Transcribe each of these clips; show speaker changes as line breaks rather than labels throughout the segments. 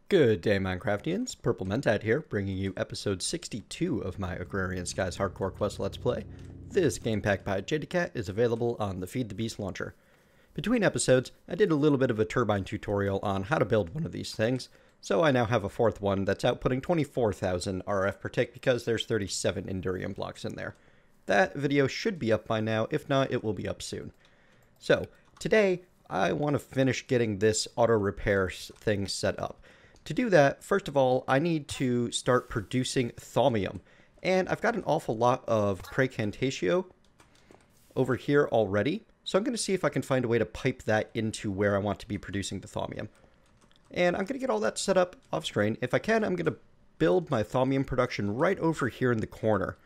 Good day, Minecraftians. Purple Mentat here, bringing you episode 62 of my Agrarian Skies Hardcore Quest Let's Play. This gamepak by Jadedcat is available on the Feed the Beast launcher. Between episodes, I did a little bit of a turbine tutorial on how to build one of these things, so I now have a fourth one that's outputting 24,000 RF per tick because there's 37 Endurium blocks in there. That video should be up by now, if not, it will be up soon. So, today, I want to finish getting this auto repair thing set up. To do that, first of all, I need to start producing Thaumium. And I've got an awful lot of Praecantatio over here already. So I'm going to see if I can find a way to pipe that into where I want to be producing the Thaumium. And I'm going to get all that set up off screen. If I can, I'm going to build my Thaumium production right over here in the corner.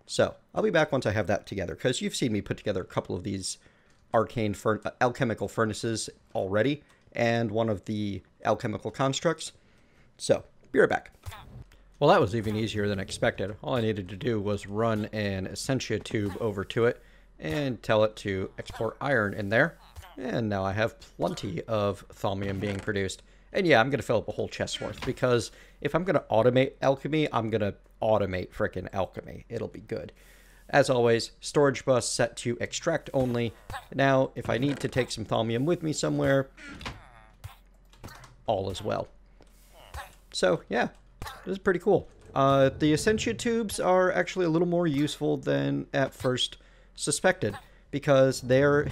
So I'll be back once I have that together, because you've seen me put together a couple of these arcane alchemical furnaces already, and one of the alchemical constructs. So, be right back. Well, that was even easier than expected. All I needed to do was run an Essentia tube over to it and tell it to export iron in there. And now I have plenty of Thaumium being produced. And yeah, I'm going to fill up a whole chest worth, because if I'm going to automate alchemy, I'm going to automate frickin' alchemy. It'll be good. As always, storage bus set to extract only. Now, if I need to take some Thaumium with me somewhere, all is well. So, yeah, this is pretty cool. The Essentia tubes are actually a little more useful than at first suspected, because they're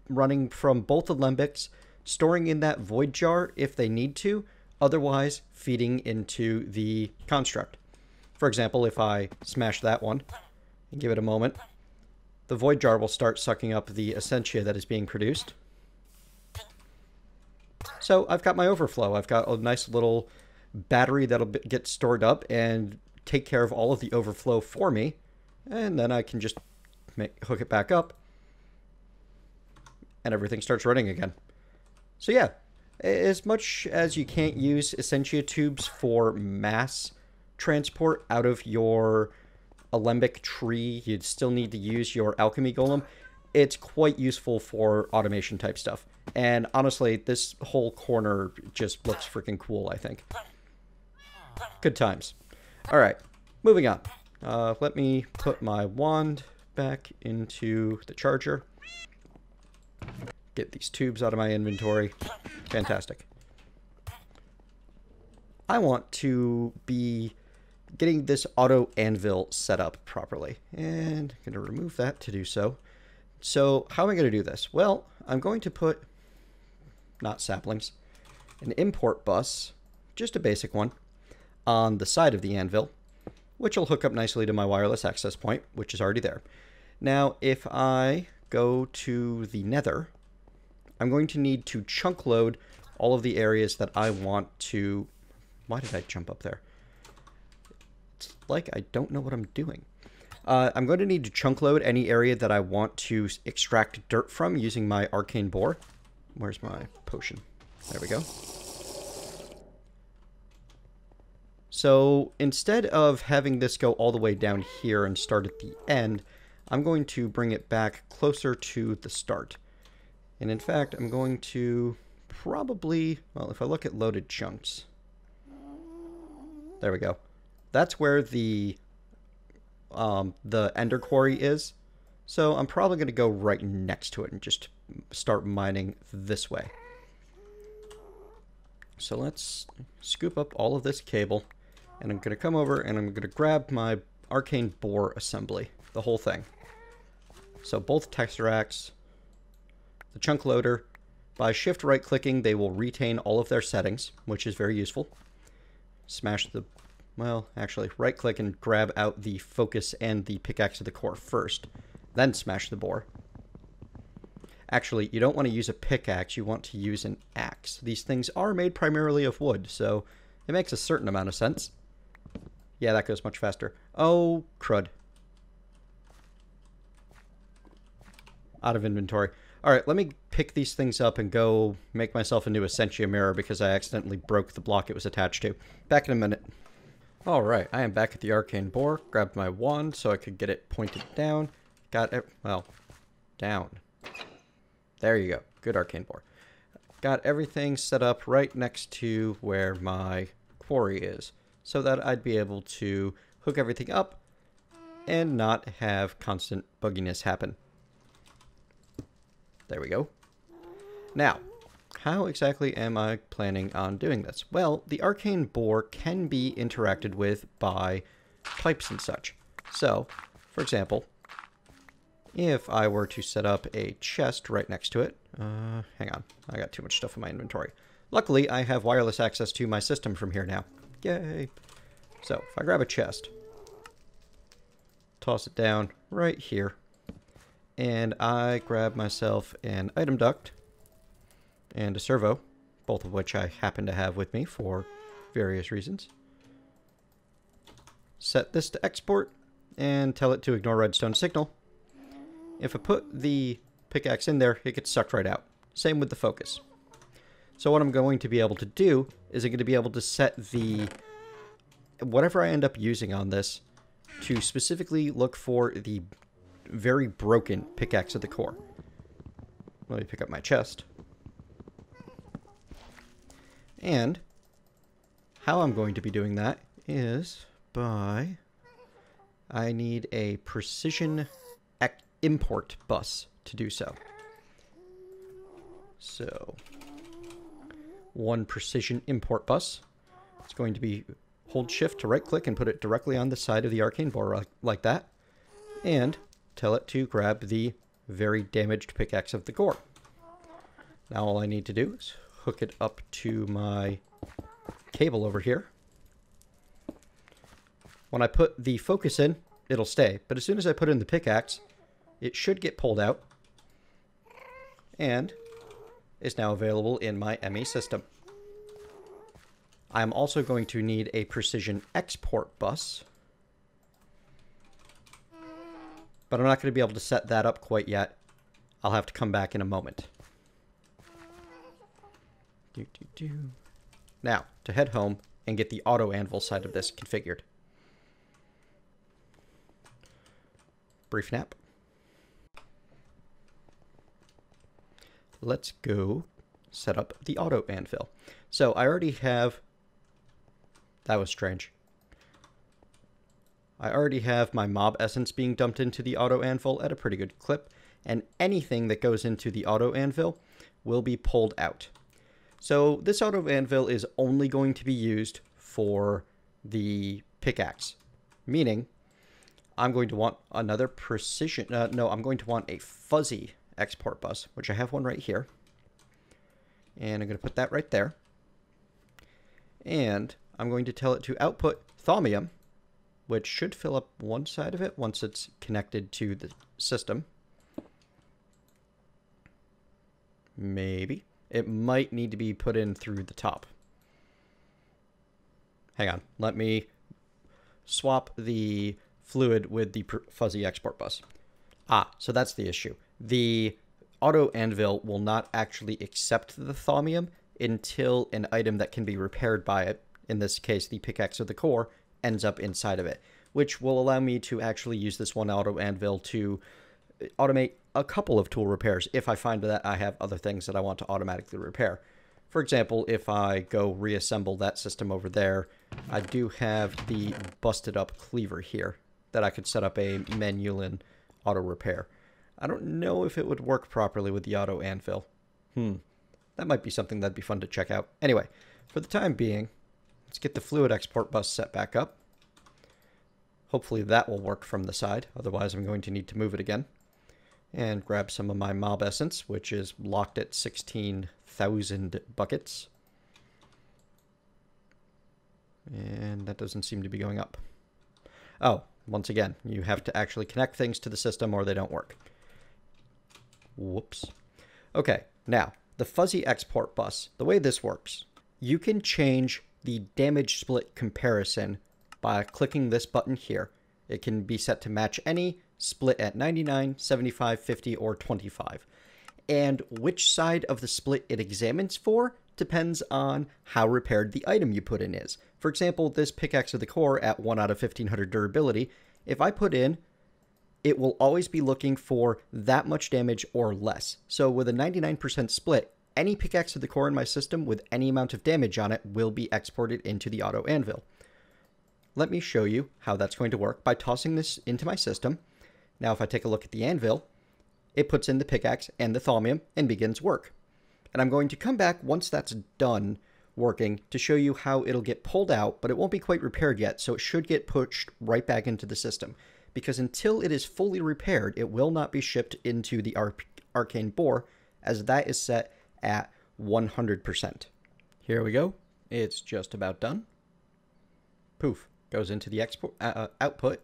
running from both alembics, storing in that void jar if they need to, otherwise feeding into the construct. For example, if I smash that one and give it a moment, the void jar will start sucking up the Essentia that is being produced. So I've got my overflow. I've got a nice little battery that'll get stored up and take care of all of the overflow for me. And then I can just hook it back up and everything starts running again. So yeah, as much as you can't use Essentia tubes for mass transport out of your alembic tree, you'd still need to use your alchemy golem. It's quite useful for automation type stuff. And honestly, this whole corner just looks freaking cool, I think. Good times. Alright, moving on. Let me put my wand back into the charger. Get these tubes out of my inventory. Fantastic. I want to be getting this auto anvil set up properly. And I'm going to remove that to do so. So, how am I going to do this? Well, I'm going to put, not saplings, an import bus, just a basic one, on the side of the anvil, which will hook up nicely to my wireless access point, which is already there. Now, if I go to the nether, I'm going to need to chunk load all of the areas that I want to... Why did I jump up there? It's like I don't know what I'm doing. I'm going to need to chunk load any area that I want to extract dirt from using my Arcane Bore. Where's my potion? There we go. So instead of having this go all the way down here and start at the end, I'm going to bring it back closer to the start. And in fact, I'm going to probably, well, if I look at loaded chunks, there we go. That's where the ender quarry is. So I'm probably going to go right next to it and just start mining this way. So let's scoop up all of this cable, and I'm going to come over and I'm going to grab my Arcane Bore assembly, the whole thing. So both Tesseracts, the chunk loader, by shift right clicking they will retain all of their settings, which is very useful. Smash the... Well, actually, right-click and grab out the focus and the pickaxe of the core first, then smash the bore. Actually, you don't want to use a pickaxe, you want to use an axe. These things are made primarily of wood, so it makes a certain amount of sense. Yeah, that goes much faster. Oh, crud. Out of inventory. Alright, let me pick these things up and go make myself a new Essentia mirror because I accidentally broke the block it was attached to. Back in a minute. Alright, I am back at the Arcane Bore. Grabbed my wand so I could get it pointed down. Got it, well, down. There you go. Good Arcane Bore. got everything set up right next to where my quarry is, so that I'd be able to hook everything up and not have constant bugginess happen. There we go. Now, how exactly am I planning on doing this? Well, the Arcane Bore can be interacted with by pipes and such. So, for example, if I were to set up a chest right next to it, hang on, I got too much stuff in my inventory. Luckily, I have wireless access to my system from here now. Yay! So, if I grab a chest, toss it down right here, and I grab myself an item duct and a servo, both of which I happen to have with me for various reasons. Set this to export and tell it to ignore redstone signal. If I put the pickaxe in there, it gets sucked right out. Same with the focus. So what I'm going to be able to do is I'm going to be able to set the whatever I end up using on this to specifically look for the very broken pickaxe at the core. Let me pick up my chest. And how I'm going to be doing that is by... I need a precision import bus to do so. So, one precision import bus. It's going to be hold shift to right click and put it directly on the side of the Arcane Bore like that. And tell it to grab the very damaged pickaxe of the core. Now all I need to do is hook it up to my cable over here. When I put the focus in, it'll stay. But as soon as I put in the pickaxe, it should get pulled out. And is now available in my ME system. I'm also going to need a precision export bus. But I'm not going to be able to set that up quite yet. I'll have to come back in a moment. Now, to head home and get the auto anvil side of this configured. Brief nap. Let's go set up the auto anvil. So I already have... That was strange. I already have my mob essence being dumped into the auto anvil at a pretty good clip, and anything that goes into the auto anvil will be pulled out. So this auto anvil is only going to be used for the pickaxe, meaning I'm going to want another precision, no, I'm going to want a fuzzy export bus, which I have one right here. And I'm going to put that right there. And I'm going to tell it to output Thaumium, which should fill up one side of it once it's connected to the system. Maybe. It might need to be put in through the top. Hang on. Let me swap the fluid with the fuzzy export bus. Ah, so that's the issue. The auto anvil will not actually accept the Thaumium until an item that can be repaired by it, in this case the pickaxe of the core, ends up inside of it, which will allow me to actually use this one auto anvil to automate a couple of tool repairs if I find that I have other things that I want to automatically repair. For example, if I go reassemble that system over there, I do have the busted up cleaver here that I could set up a manual auto repair. I don't know if it would work properly with the auto anvil. That might be something that'd be fun to check out. Anyway, for the time being, let's get the fluid export bus set back up. Hopefully that will work from the side. Otherwise, I'm going to need to move it again. And grab some of my mob essence, which is locked at 16,000 buckets. And that doesn't seem to be going up. Oh, once again, you have to actually connect things to the system or they don't work. Whoops. Okay, now, the fuzzy export bus. The way this works, you can change the damage split comparison by clicking this button here. It can be set to match any, split at 99, 75, 50, or 25. And which side of the split it examines for depends on how repaired the item you put in is. For example, this pickaxe of the core at 1 out of 1500 durability, if I put in, it will always be looking for that much damage or less. So with a 99% split, any pickaxe of the core in my system with any amount of damage on it will be exported into the auto anvil. Let me show you how that's going to work by tossing this into my system. Now if I take a look at the anvil, it puts in the pickaxe and the thaumium and begins work. And I'm going to come back once that's done working to show you how it'll get pulled out, but it won't be quite repaired yet, so it should get pushed right back into the system. Because until it is fully repaired, it will not be shipped into the Arcane Bore, as that is set at 100%. Here we go. It's just about done. Poof. Goes into the export output,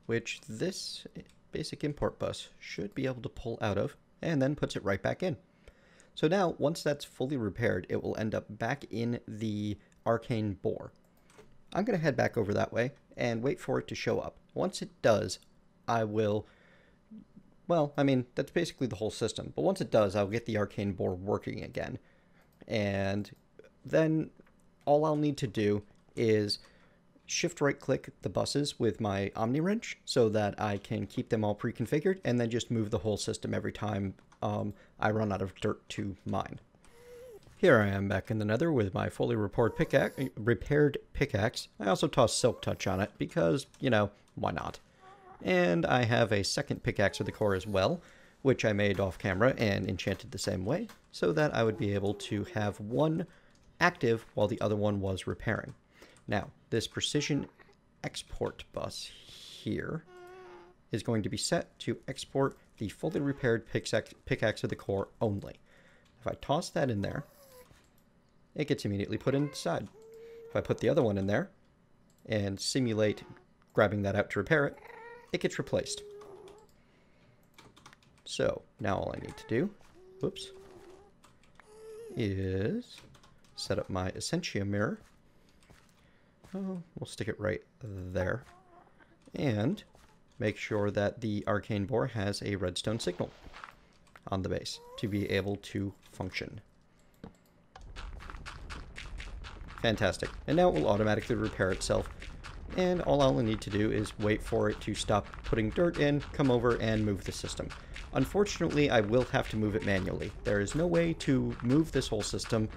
which this basic import bus should be able to pull out of, and then puts it right back in. So now, once that's fully repaired, it will end up back in the Arcane Bore. I'm going to head back over that way and wait for it to show up. Once it does, I will... Well, I mean, that's basically the whole system. But once it does, I'll get the Arcane Bore working again. And then all I'll need to do is shift right click the buses with my Omni Wrench so that I can keep them all pre-configured, and then just move the whole system every time I run out of dirt to mine. Here I am back in the nether with my fully repaired pickaxe. I also tossed Silk Touch on it because, you know, why not? And I have a second pickaxe of the core as well, which I made off camera and enchanted the same way, so that I would be able to have one active while the other one was repairing. Now, this precision export bus here is going to be set to export the fully repaired pickaxe of the core only. If I toss that in there, it gets immediately put inside. If I put the other one in there and simulate grabbing that out to repair it, it gets replaced. So now all I need to do, whoops, is set up my Essentia mirror. Oh, we'll stick it right there. And make sure that the Arcane Bore has a redstone signal on the base to be able to function. Fantastic. And now it will automatically repair itself. And all I'll need to do is wait for it to stop putting dirt in, come over, and move the system. Unfortunately, I will have to move it manually. There is no way to move this whole system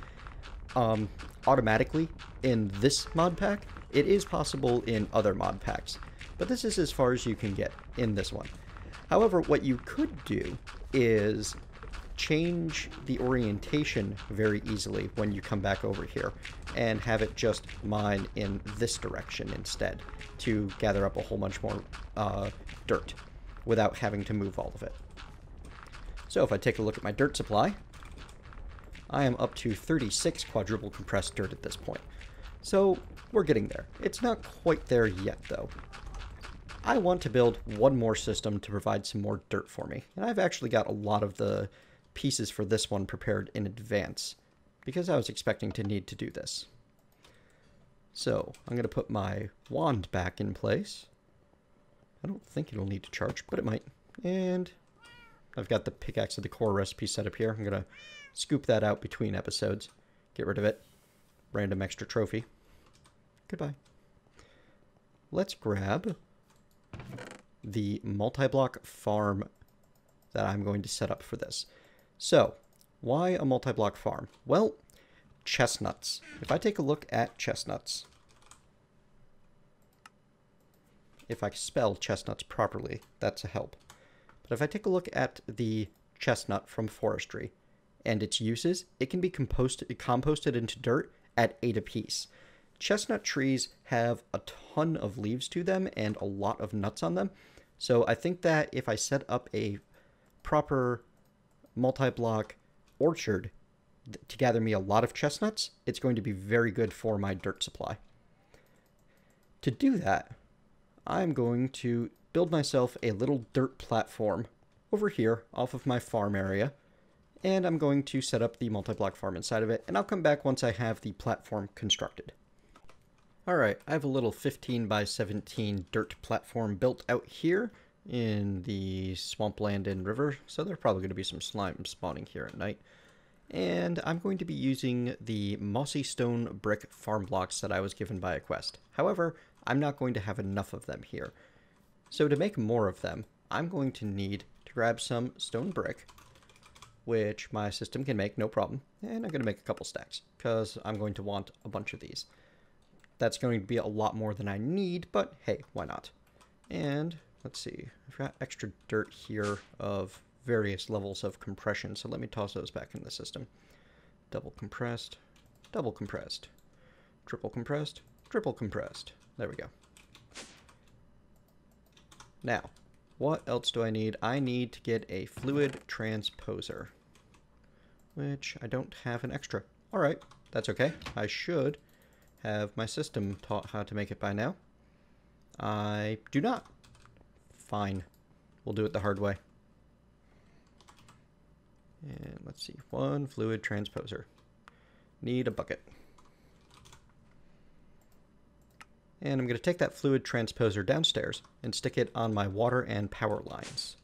automatically in this mod pack. It is possible in other mod packs, but this is as far as you can get in this one. However, what you could do is change the orientation very easily when you come back over here and have it just mine in this direction instead to gather up a whole bunch more dirt without having to move all of it. So if I take a look at my dirt supply, I am up to 36 quadruple compressed dirt at this point. So we're getting there. It's not quite there yet though. I want to build one more system to provide some more dirt for me. And I've actually got a lot of the pieces for this one prepared in advance because I was expecting to need to do this. So I'm going to put my wand back in place. I don't think it'll need to charge, but it might. And I've got the pickaxe of the core recipe set up here. I'm going to scoop that out between episodes. Get rid of it. Random extra trophy. Goodbye. Let's grab the multi-block farm that I'm going to set up for this. So, why a multi-block farm? Well, chestnuts. If I take a look at chestnuts, if I spell chestnuts properly, that's a help. But if I take a look at the chestnut from forestry and its uses, it can be composted into dirt at 8 apiece. Chestnut trees have a ton of leaves to them and a lot of nuts on them. So I think that if I set up a proper multi-block orchard to gather me a lot of chestnuts, it's going to be very good for my dirt supply. To do that, I'm going to build myself a little dirt platform over here off of my farm area, and I'm going to set up the multi-block farm inside of it, and I'll come back once I have the platform constructed. Alright, I have a little 15 by 17 dirt platform built out here in the swampland and river, so there's probably going to be some slime spawning here at night. And I'm going to be using the mossy stone brick farm blocks that I was given by a quest. However, I'm not going to have enough of them here. So to make more of them, I'm going to need to grab some stone brick, which my system can make no problem. And I'm going to make a couple stacks because I'm going to want a bunch of these. That's going to be a lot more than I need, but hey, why not? And let's see, I've got extra dirt here of various levels of compression, so let me toss those back in the system. Double compressed, triple compressed, triple compressed. There we go. Now, what else do I need? I need to get a fluid transposer, which I don't have an extra. All right, that's okay. I should have my system taught how to make it by now. I do not. Fine. We'll do it the hard way. And let's see. One fluid transposer. Need a bucket. And I'm going to take that fluid transposer downstairs and stick it on my water and power lines.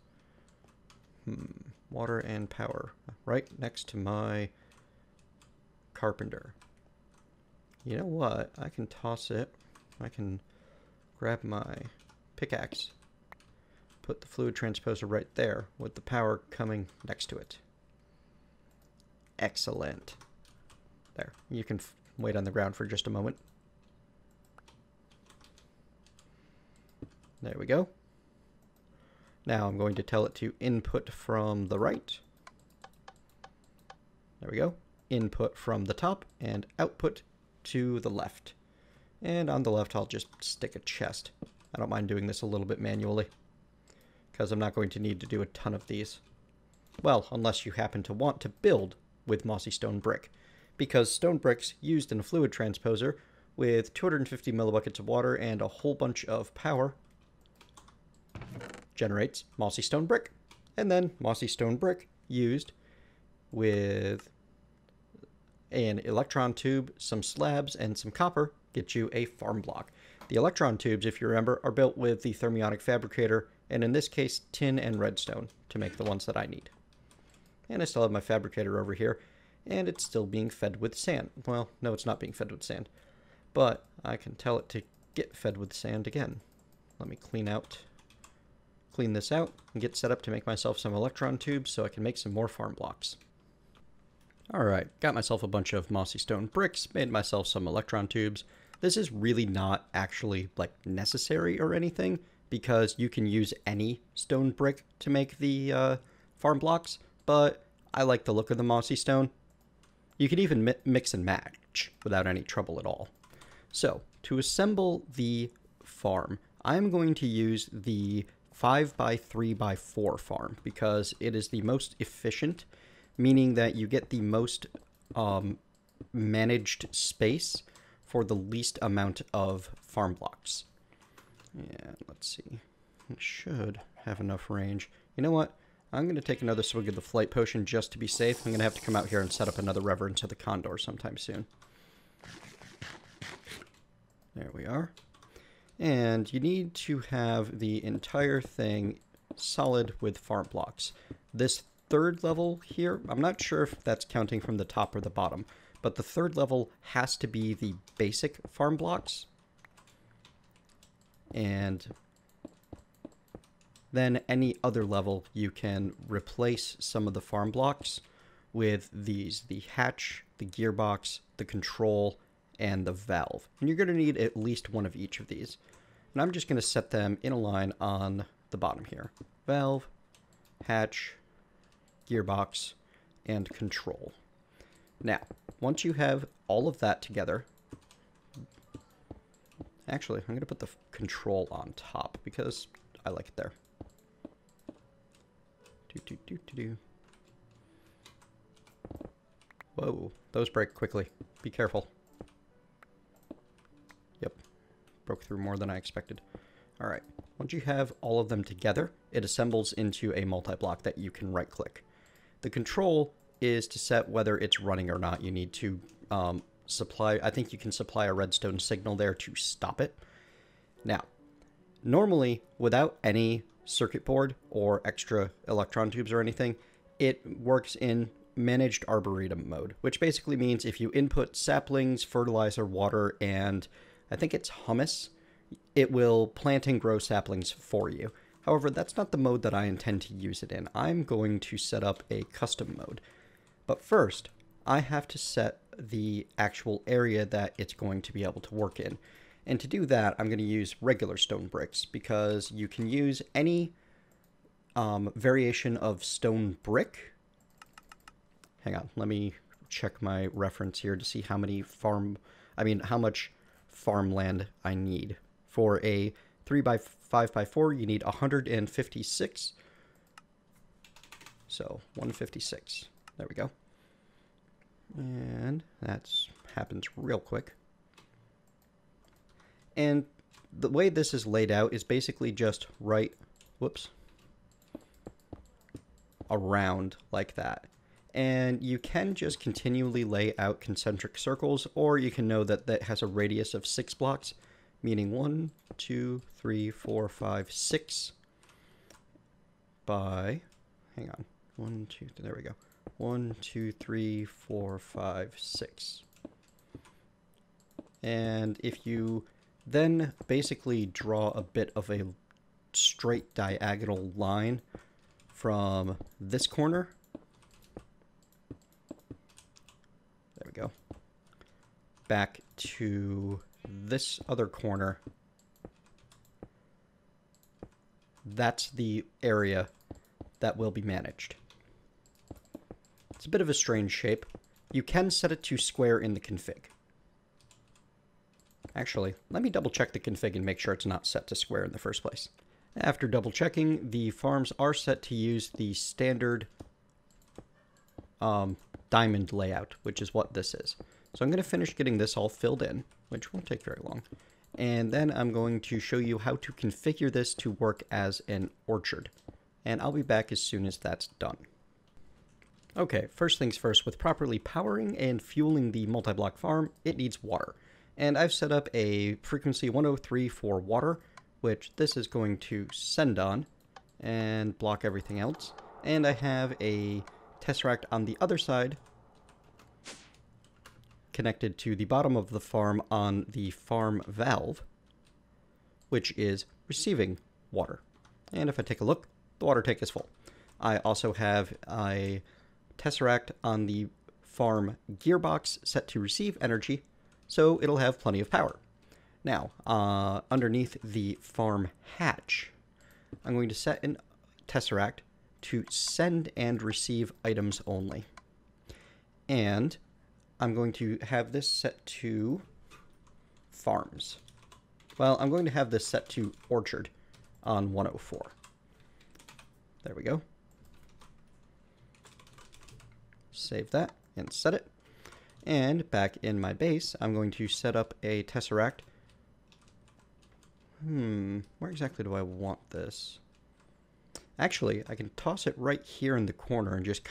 Water and power. Right next to my carpenter. You know what? I can toss it. I can grab my pickaxe. Put the fluid transposer right there with the power coming next to it. Excellent. There. You can wait on the ground for just a moment. There we go. Now I'm going to tell it to input from the right. There we go. Input from the top and output to the left. And on the left I'll just stick a chest. I don't mind doing this a little bit manually, because I'm not going to need to do a ton of these. Well, unless you happen to want to build with mossy stone brick, because stone bricks used in a fluid transposer with 250 millibuckets of water and a whole bunch of power generates mossy stone brick. And then mossy stone brick used with an electron tube, some slabs, and some copper gets you a farm block. The electron tubes, if you remember, are built with the thermionic fabricator, and in this case, tin and redstone to make the ones that I need. And I still have my fabricator over here, and it's still being fed with sand. Well, no, it's not being fed with sand, but I can tell it to get fed with sand again. Let me clean this out, and get set up to make myself some electron tubes so I can make some more farm blocks. Alright, got myself a bunch of mossy stone bricks, made myself some electron tubes. This is really not actually like necessary or anything, because you can use any stone brick to make the farm blocks, but I like the look of the mossy stone. You can even mix and match without any trouble at all. So, to assemble the farm, I'm going to use the 5x3x4 farm, because it is the most efficient, meaning that you get the most managed space for the least amount of farm blocks. And let's see, it should have enough range. You know what? I'm going to take another swig of the flight potion just to be safe. I'm going to have to come out here and set up another Reverence of the Condor sometime soon. There we are. And you need to have the entire thing solid with farm blocks. This third level here, I'm not sure if that's counting from the top or the bottom, but the third level has to be the basic farm blocks. And then any other level, you can replace some of the farm blocks with these: the hatch, the gearbox, the control, and the valve. And you're going to need at least one of each of these. And I'm just going to set them in a line on the bottom here. Valve, hatch, gearbox, and control. Now, once you have all of that together, actually, I'm going to put the control on top because I like it there. Whoa, those break quickly. Be careful. Yep, broke through more than I expected. All right, once you have all of them together, it assembles into a multi-block that you can right-click. The control is to set whether it's running or not. You need to supply, I think you can supply a redstone signal there to stop it. Now, normally, without any circuit board or extra electron tubes or anything, it works in managed arboretum mode, which basically means if you input saplings, fertilizer, water, and I think it's humus, it will plant and grow saplings for you. However, that's not the mode that I intend to use it in. I'm going to set up a custom mode. But first, I have to set the actual area that it's going to be able to work in. And to do that, I'm going to use regular stone bricks, because you can use any variation of stone brick. Hang on, let me check my reference here to see how much farmland I need. For a 3x5x4, you need 156. So 156. There we go. And that happens real quick. And the way this is laid out is basically just around like that. And you can just continually lay out concentric circles, or you can know that that has a radius of 6 blocks, meaning 1, 2, 3, 4, 5, 6 by, hang on, 1, 2, there we go, 1, 2, 3, 4, 5, 6. And if you then basically draw a bit of a straight diagonal line from this corner, there we go, back to this other corner, that's the area that will be managed. It's a bit of a strange shape. You can set it to square in the config. Actually, let me double check the config and make sure it's not set to square in the first place. After double checking, the farms are set to use the standard diamond layout, which is what this is. So I'm going to finish getting this all filled in, which won't take very long. And then I'm going to show you how to configure this to work as an orchard. And I'll be back as soon as that's done. Okay, first things first, with properly powering and fueling the multi-block farm, it needs water. And I've set up a frequency 103 for water, which this is going to send on and block everything else. And I have a tesseract on the other side connected to the bottom of the farm on the farm valve, which is receiving water. And if I take a look, the water tank is full. I also have a tesseract on the farm gearbox set to receive energy, so it'll have plenty of power. Now, underneath the farm hatch, I'm going to set an tesseract to send and receive items only. And I'm going to have this set to farms. Well, I'm going to have this set to orchard on 104. There we go. Save that and set it. And back in my base, I'm going to set up a tesseract. Where exactly do I want this? Actually, I can toss it right here in the corner and just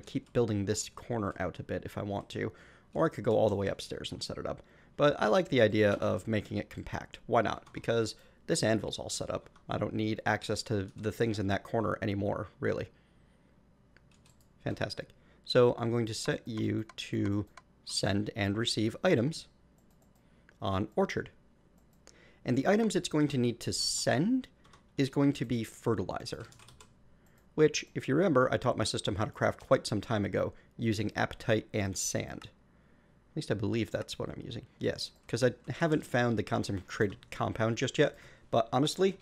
keep building this corner out a bit if I want to. Or I could go all the way upstairs and set it up. But I like the idea of making it compact. Why not? Because this anvil's all set up. I don't need access to the things in that corner anymore, really. Fantastic. So I'm going to set you to send and receive items on orchard. And the items it's going to need to send is going to be fertilizer, which, if you remember, I taught my system how to craft quite some time ago using apatite and sand. At least I believe that's what I'm using. Yes, because I haven't found the concentrated compound just yet, but honestly,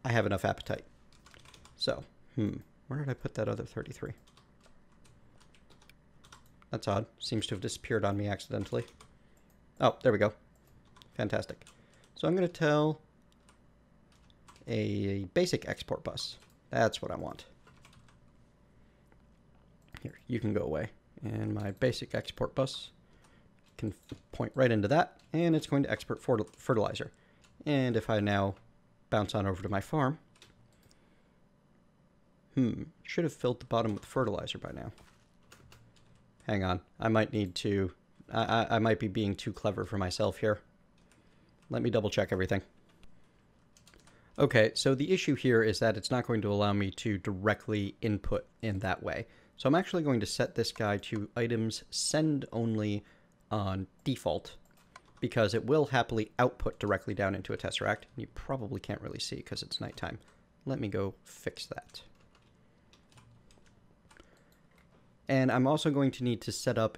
I have enough apatite. So, where did I put that other 33? That's odd. Seems to have disappeared on me accidentally. Oh, there we go. Fantastic. So I'm going to tell a basic export bus. That's what I want. Here, you can go away. And my basic export bus can point right into that, and it's going to export fertilizer. And if I now bounce on over to my farm, should have filled the bottom with fertilizer by now. Hang on, I might need to, I might be being too clever for myself here. Let me double check everything. Okay, so the issue here is that it's not going to allow me to directly input in that way. So I'm actually going to set this guy to items send only on default, because it will happily output directly down into a tesseract. You probably can't really see because it's nighttime. let me go fix that. And I'm also going to need to set up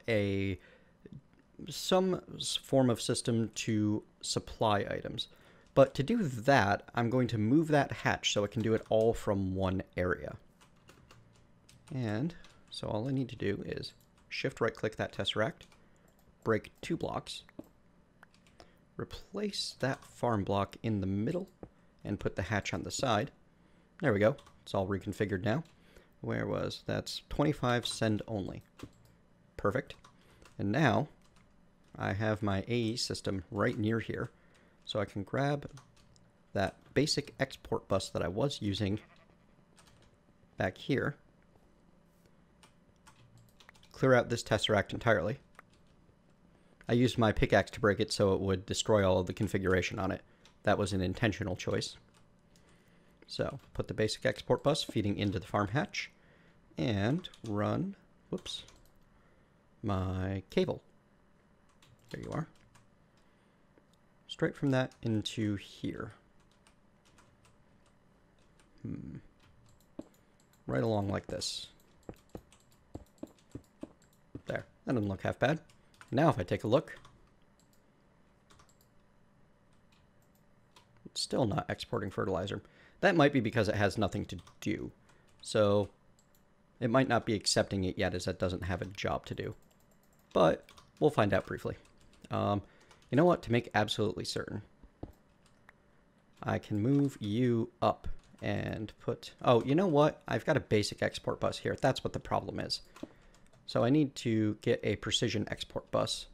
some form of system to supply items. But to do that, I'm going to move that hatch so it can do it all from one area. And so all I need to do is shift right click that tesseract, break 2 blocks, replace that farm block in the middle, and put the hatch on the side. There we go. It's all reconfigured now. Where was that's 25 send only. Perfect. And now I have my AE system right near here, so I can grab that basic export bus that I was using back here, clear out this tesseract entirely. I used my pickaxe to break it so it would destroy all of the configuration on it. That was an intentional choice. So, put the basic export bus feeding into the farm hatch, and run, whoops, my cable. There you are. Straight from that into here. Right along like this. There. That doesn't look half bad. Now if I take a look, it's still not exporting fertilizer. That might be because it has nothing to do. So it might not be accepting it yet as it doesn't have a job to do. But we'll find out briefly. You know what? To make absolutely certain, I can move you up and put... Oh, you know what? I've got a basic export bus here. That's what the problem is. So I need to get a precision export bus.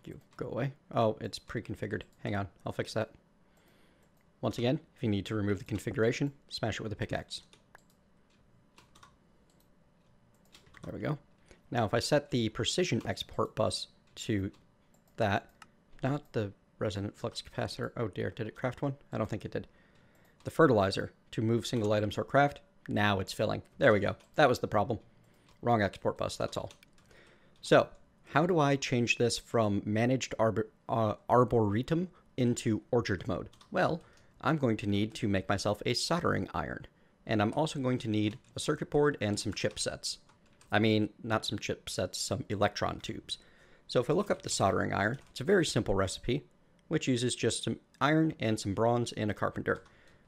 You go away. Oh, it's pre-configured. Hang on. I'll fix that. Once again, if you need to remove the configuration, smash it with a pickaxe. There we go. Now, if I set the precision export bus to that, not the resonant flux capacitor. Oh dear, did it craft one? I don't think it did. The fertilizer to move single items or craft. Now it's filling. There we go. That was the problem. Wrong export bus, that's all. So, how do I change this from managed arboretum into orchard mode? Well, I'm going to need to make myself a soldering iron. And I'm also going to need a circuit board and some chipsets. I mean, not some chipsets, some electron tubes. So if I look up the soldering iron, it's a very simple recipe, which uses just some iron and some bronze and a carpenter.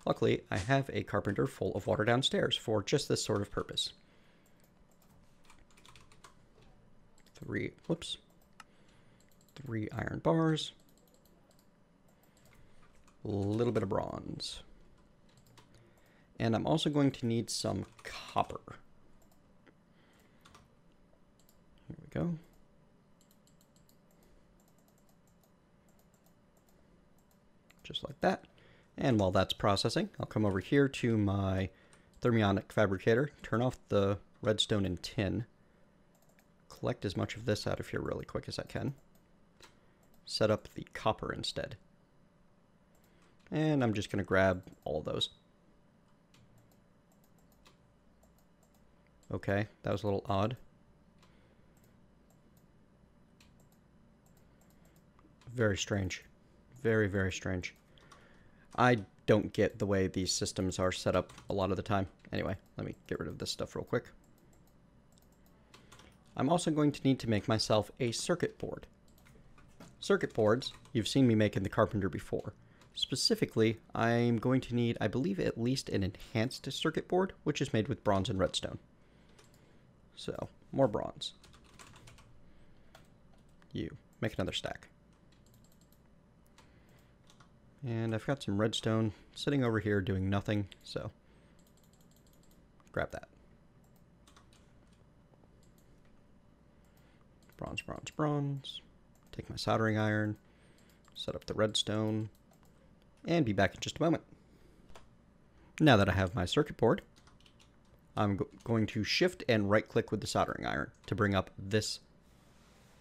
Luckily, I have a carpenter full of water downstairs for just this sort of purpose. 3 iron bars, a little bit of bronze. And I'm also going to need some copper. Here we go. Just like that. And while that's processing, I'll come over here to my thermionic fabricator, turn off the redstone and tin, collect as much of this out of here really quick as I can, set up the copper instead. And I'm just going to grab all of those. Okay, that was a little odd. Very strange. Very, very strange. I don't get the way these systems are set up a lot of the time. Anyway, let me get rid of this stuff real quick. I'm also going to need to make myself a circuit board. Circuit boards, you've seen me make in the Carpenter before. Specifically, I'm going to need, I believe, at least an enhanced circuit board, which is made with bronze and redstone. So, more bronze. You, make another stack. And I've got some redstone sitting over here doing nothing, so grab that. Bronze, bronze, bronze. Take my soldering iron, set up the redstone, and be back in just a moment. Now that I have my circuit board, I'm going to shift and right click with the soldering iron to bring up this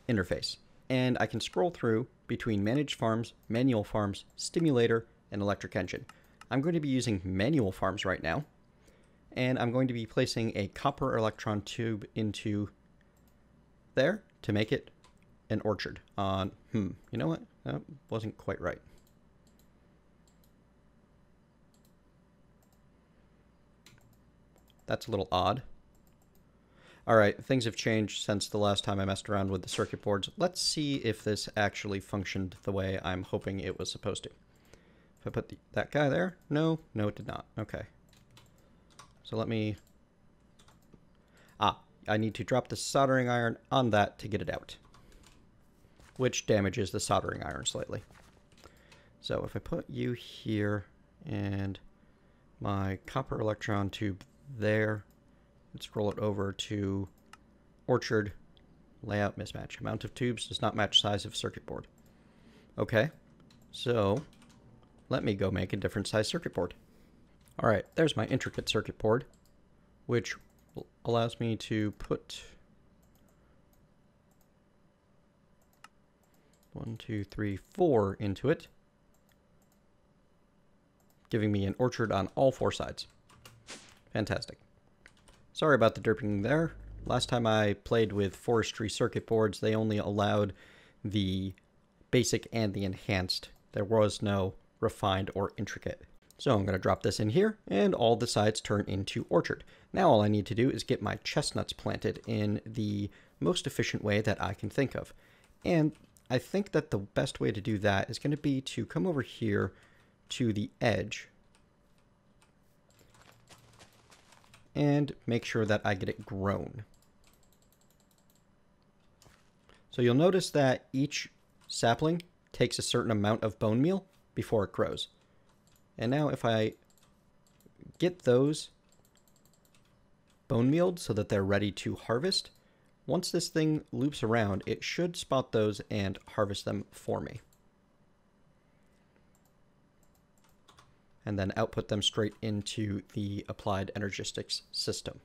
interface. And I can scroll through between managed farms, manual farms, stimulator, and electric engine. I'm going to be using manual farms right now, and I'm going to be placing a copper electron tube into there to make it an orchard on, you know what? That wasn't quite right. That's a little odd. Alright, things have changed since the last time I messed around with the circuit boards. Let's see if this actually functioned the way I'm hoping it was supposed to. If I put that guy there? No, it did not. Okay. So let me... I need to drop the soldering iron on that to get it out, which damages the soldering iron slightly. So if I put you here and my copper electron tube there, and scroll it over to orchard, layout mismatch. Amount of tubes does not match size of circuit board. Okay, so let me go make a different size circuit board. All right, there's my intricate circuit board, which allows me to put 1, 2, 3, 4 into it, giving me an orchard on all 4 sides. Fantastic. Sorry about the derping there. Last time I played with forestry circuit boards, they only allowed the basic and the enhanced. There was no refined or intricate. So I'm going to drop this in here, and all the sides turn into orchard. Now all I need to do is get my chestnuts planted in the most efficient way that I can think of. And I think that the best way to do that is going to be to come over here to the edge and make sure that I get it grown. So you'll notice that each sapling takes a certain amount of bone meal before it grows. And now if I get those bone mealed so that they're ready to harvest, once this thing loops around, it should spot those and harvest them for me. And then output them straight into the applied energistics system.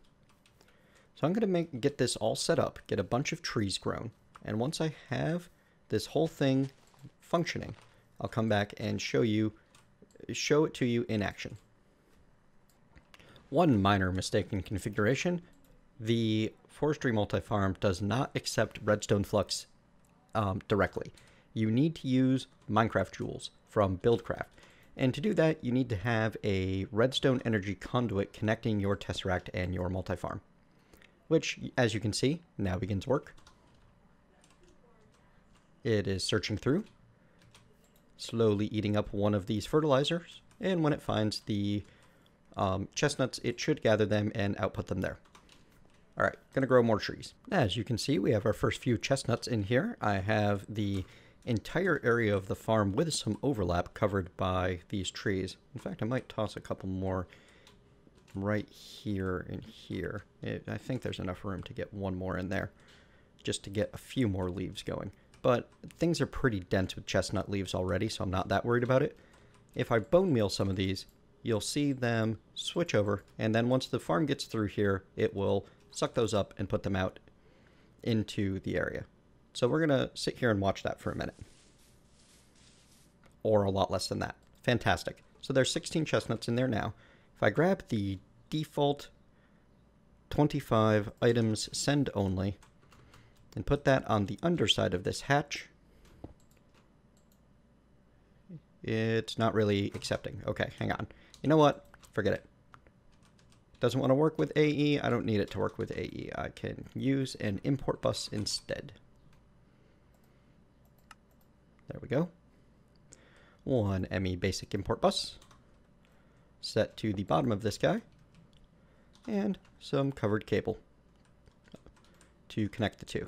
So I'm going to get this all set up, get a bunch of trees grown, and once I have this whole thing functioning, I'll come back and show it to you in action. One minor mistake in configuration: the forestry multi-farm does not accept redstone flux directly. You need to use Minecraft jewels from Buildcraft. And to do that, you need to have a redstone energy conduit connecting your tesseract and your multi-farm, which, as you can see, now begins work. It is searching through, slowly eating up one of these fertilizers, and when it finds the chestnuts, it should gather them and output them there. All right, gonna grow more trees. As you can see, we have our first few chestnuts in here. I have the entire area of the farm with some overlap covered by these trees. In fact, I might toss a couple more right here and here. I think there's enough room to get one more in there, just to get a few more leaves going. But things are pretty dense with chestnut leaves already, so I'm not that worried about it. If I bone meal some of these, you'll see them switch over, and then once the farm gets through here, it will suck those up and put them out into the area. So we're going to sit here and watch that for a minute. Or a lot less than that. Fantastic. So there's 16 chestnuts in there now. If I grab the default 25 items send only and put that on the underside of this hatch, it's not really accepting. Okay, hang on. You know what? Forget it. Doesn't want to work with AE. I don't need it to work with AE. I can use an import bus instead. There we go. One ME basic import bus set to the bottom of this guy, and some covered cable to connect the two.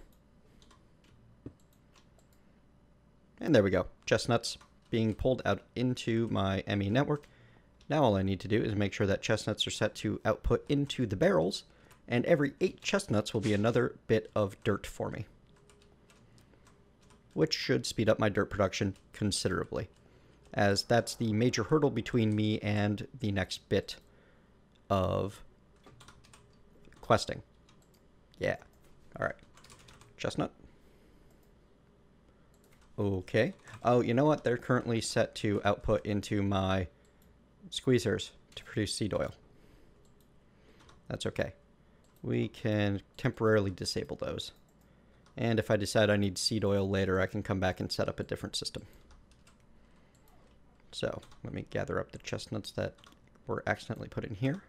And there we go. Chestnuts being pulled out into my ME network. Now all I need to do is make sure that chestnuts are set to output into the barrels, and every 8 chestnuts will be another bit of dirt for me, which should speed up my dirt production considerably, as that's the major hurdle between me and the next bit of questing. Yeah. All right. Chestnut. Okay. Oh, you know what? They're currently set to output into my squeezers to produce seed oil. That's okay. We can temporarily disable those. And if I decide I need seed oil later, I can come back and set up a different system. So let me gather up the chestnuts that were accidentally put in here.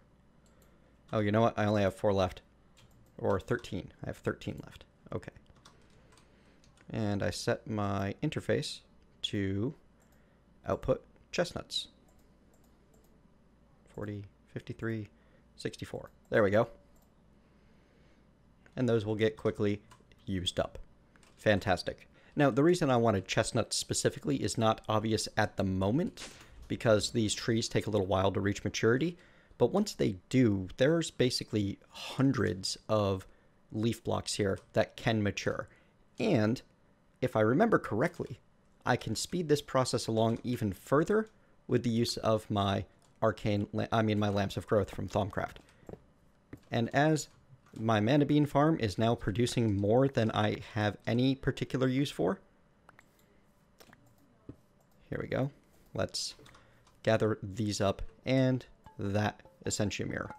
Oh, you know what? I only have 4 left. Or 13. I have 13 left. Okay. And I set my interface to output chestnuts. 40, 53, 64. There we go. And those will get quickly used up. Fantastic. Now, the reason I wanted chestnuts specifically is not obvious at the moment, because these trees take a little while to reach maturity. But once they do, there's basically hundreds of leaf blocks here that can mature. And if I remember correctly, I can speed this process along even further with the use of my my lamps of growth from Thaumcraft. And as my mana bean farm is now producing more than I have any particular use for, here we go. Let's gather these up and that Essentia mirror.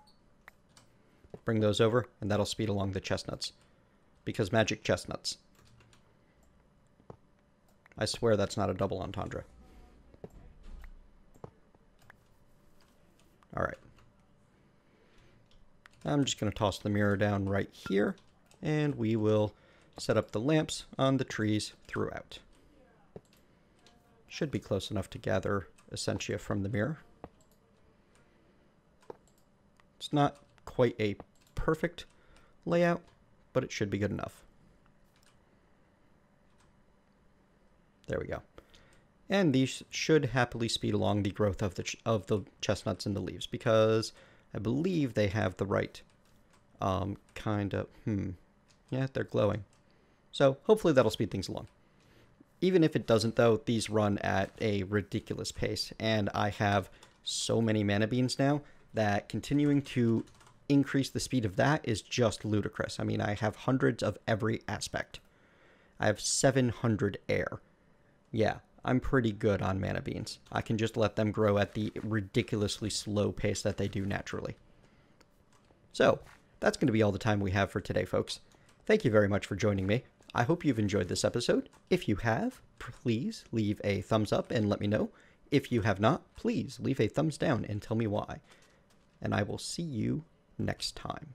Bring those over, and that'll speed along the chestnuts. Because magic chestnuts. I swear that's not a double entendre. Alright. I'm just going to toss the mirror down right here, and we will set up the lamps on the trees throughout. Should be close enough to gather Essentia from the mirror. It's not quite a perfect layout, but it should be good enough. There we go. And these should happily speed along the growth of the chestnuts and the leaves, because I believe they have the right kind of... Yeah, they're glowing. So hopefully that'll speed things along. Even if it doesn't, though, these run at a ridiculous pace, and I have so many mana beans now that continuing to increase the speed of that is just ludicrous. I mean, I have hundreds of every aspect. I have 700 air. Yeah, I'm pretty good on mana beans. I can just let them grow at the ridiculously slow pace that they do naturally. So, that's going to be all the time we have for today, folks. Thank you very much for joining me. I hope you've enjoyed this episode. If you have, please leave a thumbs up and let me know. If you have not, please leave a thumbs down and tell me why. And I will see you next time.